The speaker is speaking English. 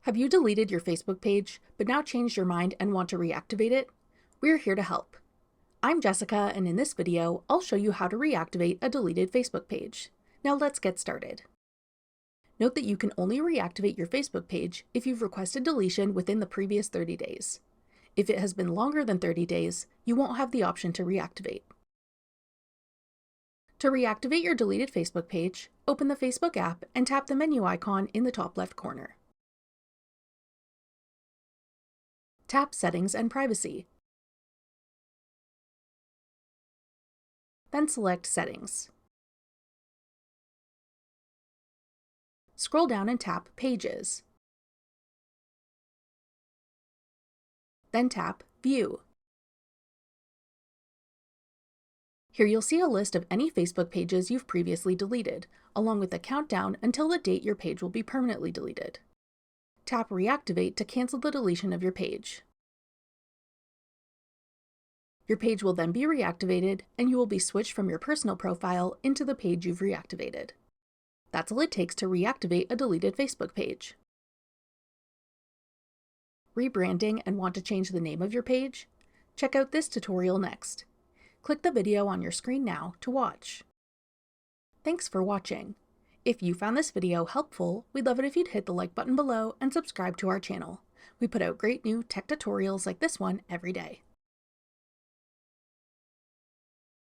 Have you deleted your Facebook page, but now changed your mind and want to reactivate it? We're here to help. I'm Jessica, and in this video, I'll show you how to reactivate a deleted Facebook page. Now let's get started. Note that you can only reactivate your Facebook page if you've requested deletion within the previous 30 days. If it has been longer than 30 days, you won't have the option to reactivate. To reactivate your deleted Facebook page, open the Facebook app and tap the menu icon in the top left corner. Tap Settings and Privacy. Then select Settings. Scroll down and tap Pages. Then tap View. Here you'll see a list of any Facebook pages you've previously deleted, along with a countdown until the date your page will be permanently deleted. Tap Reactivate to cancel the deletion of your page. Your page will then be reactivated, and you will be switched from your personal profile into the page you've reactivated. That's all it takes to reactivate a deleted Facebook page. Rebranding and want to change the name of your page? Check out this tutorial next. Click the video on your screen now to watch. Thanks for watching. If you found this video helpful, we'd love it if you'd hit the like button below and subscribe to our channel. We put out great new tech tutorials like this one every day.